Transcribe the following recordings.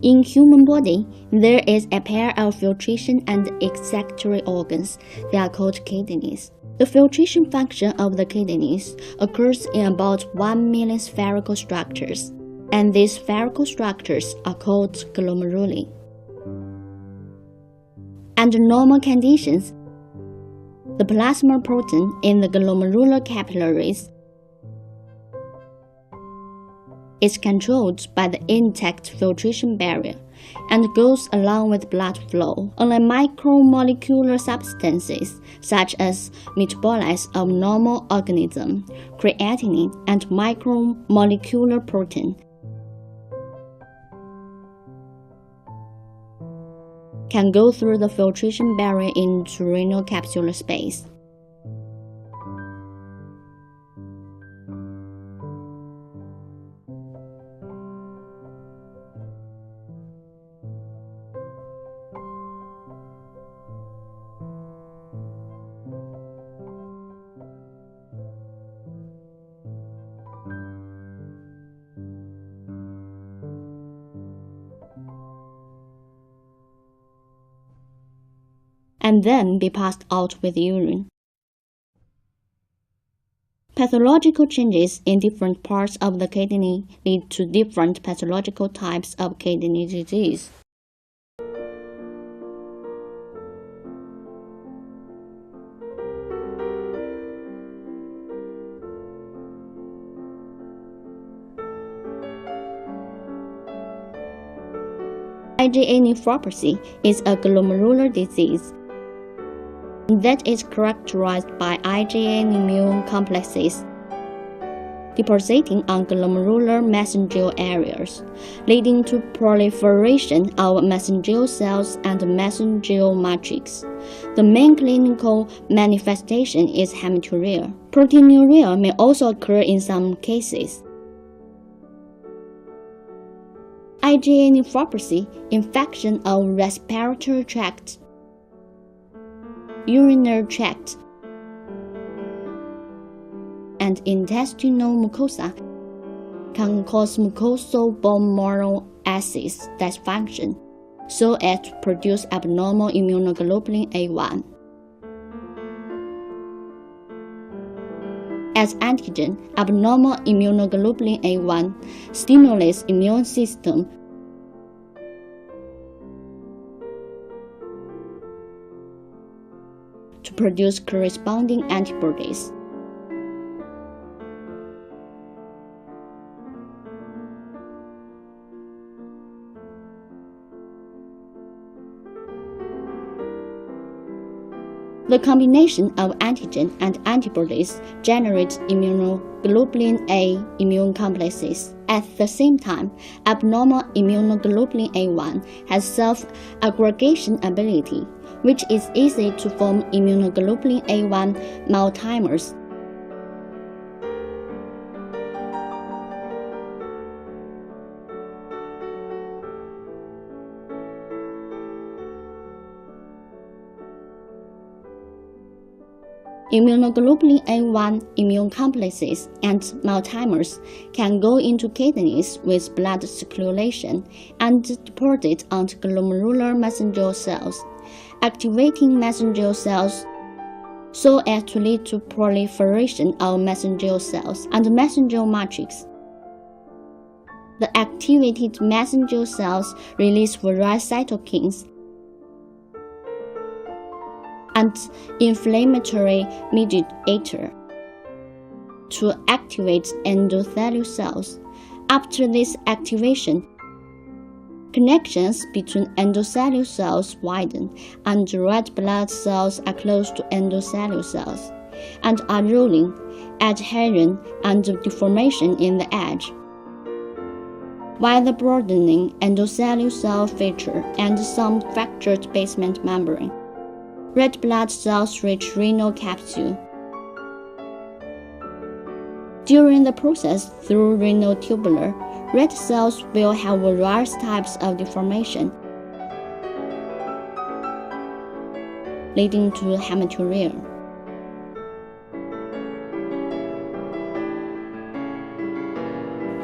In human body, there is a pair of filtration and excretory organs. They are called kidneys. The filtration function of the kidneys occurs in about 1 million spherical structures, and these spherical structures are called glomeruli. Under normal conditions, the plasma protein in the glomerular capillaries is controlled by the intact filtration barrier and goes along with blood flow. Only micromolecular substances such as metabolites of normal organism, creatinine, and micromolecular protein can go through the filtration barrier into renal capsular space. And then be passed out with urine. Pathological changes in different parts of the kidney lead to different pathological types of kidney disease. IgA nephropathy is a glomerular disease that is characterized by IgA immune complexes depositing on glomerular mesangial areas, leading to proliferation of mesangial cells and mesangial matrix. The main clinical manifestation is hematuria. Proteinuria may also occur in some cases. IgA nephropathy, infection of respiratory tract, urinary tract, and intestinal mucosa can cause mucosal bone marrow axis dysfunction so as to produce abnormal immunoglobulin A1. As antigen, abnormal immunoglobulin A1 stimulates immune system to produce corresponding antibodies. The combination of antigen and antibodies generates immunoglobulin A immune complexes. At the same time, abnormal immunoglobulin A1 has self-aggregation ability, which is easy to form immunoglobulin A1 multimers. Immunoglobulin A1 immune complexes and multimers can go into kidneys with blood circulation and deposit onto glomerular mesangial cells, activating mesangial cells so as to lead to proliferation of mesangial cells and mesangial matrix. The activated mesangial cells release various cytokines and inflammatory mediator to activate endothelial cells. After this activation, connections between endothelial cells widen and red blood cells are close to endothelial cells and are rolling, adhesion, and deformation in the edge, while the broadening endothelial cell feature and some fractured basement membrane. Red blood cells reach renal capsule. During the process through renal tubular, red cells will have various types of deformation, leading to hematuria.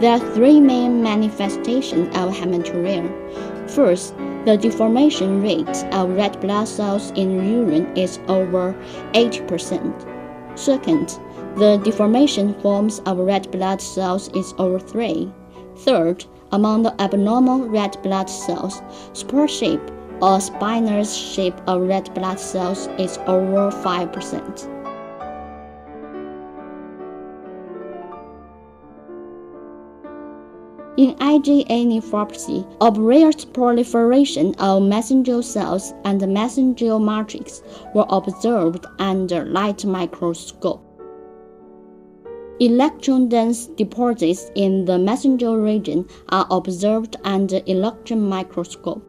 There are three main manifestations of hematuria. First, the deformation rate of red blood cells in urine is over 80%. Second, the deformation forms of red blood cells is over 3. Third, among the abnormal red blood cells, spur shape or spinous shape of red blood cells is over 5%. In IgA nephropathy, abrupt proliferation of mesenchymal cells and mesenchymal matrix were observed under light microscope. Electron-dense deposits in the mesenchymal region are observed under electron microscope.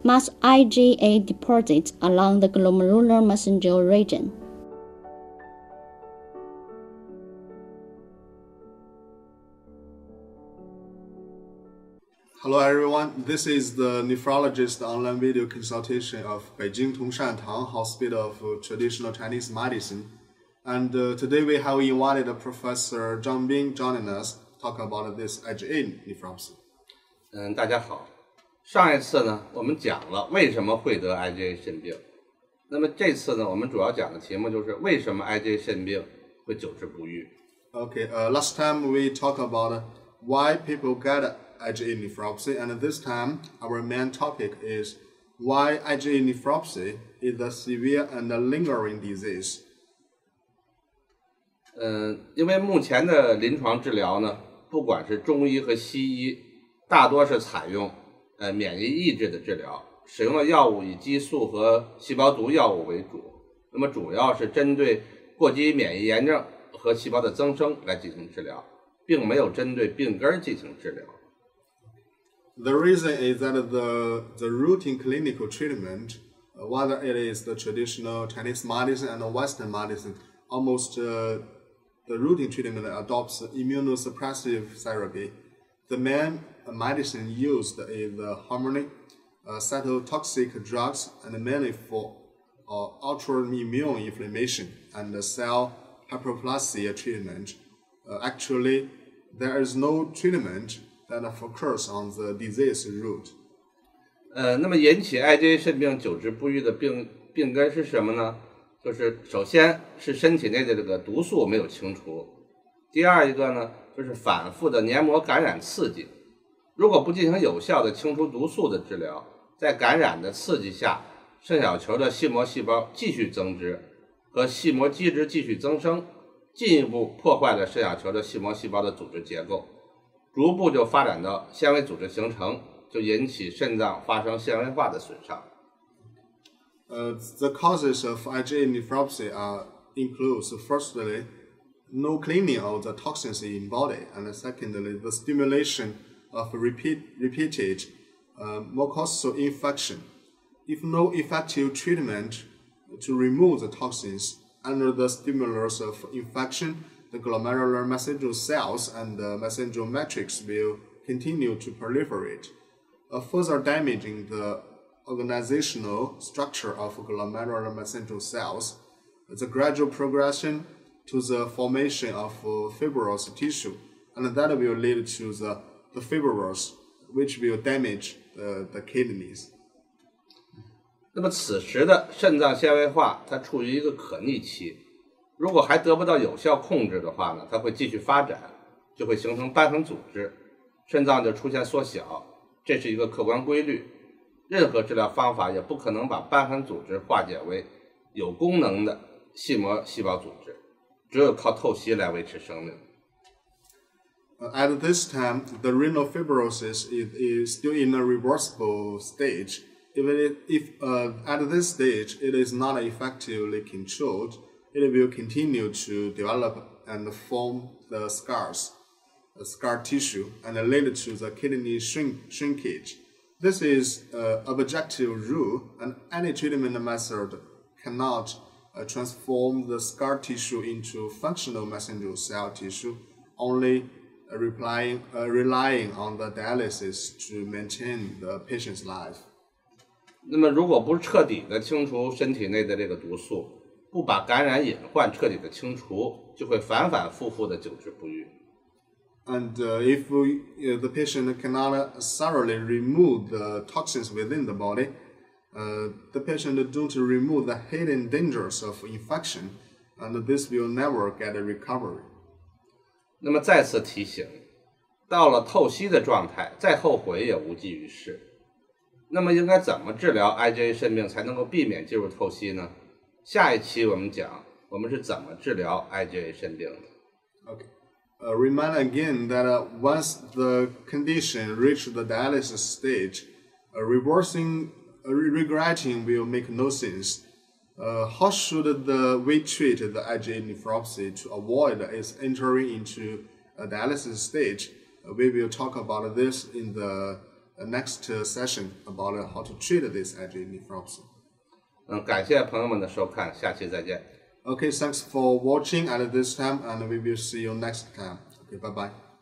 Mass IgA deposits along the glomerular mesenchymal region. Hello everyone, this is the nephrologist online video consultation of Peking Tung Shin Tang Hospital of Traditional Chinese Medicine. And today we have invited Professor Zhang Bing joining us talk about this IgA nephropathy. 大家好，上一次呢我们讲了为什么会得 IgA 肾病，那么这次呢我们主要讲的题目就是为什么 IgA 肾病会久治不愈。Okay, last time we talked about why people get IgA nephropathy, and this time our main topic is why IgA nephropathy is a severe and lingering disease. 因为目前的临床治疗呢，不管是中医和西医，大多是采用免疫抑制的治疗，使用的药物以激素和细胞毒药物为主，那么主要是针对过激免疫炎症和细胞的增生来进行治疗，并没有针对病根进行治疗。The reason is that the routine clinical treatment, whether it is the traditional Chinese medicine and Western medicine, almost the routine treatment adopts immunosuppressive therapy. The main medicine used is the hormone, cytotoxic drugs, and mainly for autoimmune inflammation and cell hyperplasia treatment. Actually, there is no treatment that focus on the disease root. 那么引起 IgA 肾病久治不愈的病根是什么呢？就是首先是身体内的这个毒素没有清除，第二一个呢就是反复的黏膜感染刺激。如果不进行有效的清除毒素的治疗，在感染的刺激下，肾小球的细膜细胞继续增殖和细膜基质继续增生，进一步破坏了肾小球的细膜细胞的组织结构，逐步就发展到纤维组织形成，就引起肾脏发生纤维化的损伤。The causes of IgA nephropathy includes firstly, no cleaning of the toxins in body, and secondly, the stimulation of repeated mucosal infection. If no effective treatment to remove the toxins under the stimulus of infection, the glomerular mesenchymal cells and the mesenchymal matrix will continue to proliferate, further damaging the organizational structure of glomerular mesenchymal cells. The gradual progression to the formation of fibrous tissue, and that will lead to the fibrous, which will damage the kidneys. 那么此时的肾脏纤维化它处于一个可逆期，如果还得不到有效控制的话呢，它会继续发展，就会形成瘢痕组织，肾脏就出现缩小，这是一个客观规律。任何治疗方法也不可能把瘢痕组织化解为有功能的细膜细胞组织，只有靠透析来维持生命。At this time, the renal fibrosis is still in a reversible stage. Even if at this stage it is not effectively controlled, it will continue to develop and form the scar tissue, and lead to the kidney shrinkage. This is an objective rule, and any treatment method cannot transform the scar tissue into functional mesenchymal cell tissue, only relying on the dialysis to maintain the patient's life. 那么如果不是彻底的清除身体内的这个毒素，不把感染隐患彻底的清除，就会反反复复的久治不愈。And if the patient cannot thoroughly remove the toxins within the body, the patient don't remove the hidden dangers of infection, and this will never get a recovery. 那么再次提醒，到了透析的状态，再后悔也无济于事。那么应该怎么治疗 IgA 肾病才能够避免进入透析呢？下一期我们讲我们是怎么治疗 IgA 肾病的。Okay. Remind again that once the condition reaches the dialysis stage, regretting will make no sense. How should we treat the IgA nephropathy to avoid its entering into a dialysis stage? We will talk about this in the next session about how to treat this IgA nephropathy. 感谢朋友们的收看，下期再见。Okay, thanks for watching at this time, and we will see you next time. Okay, bye-bye.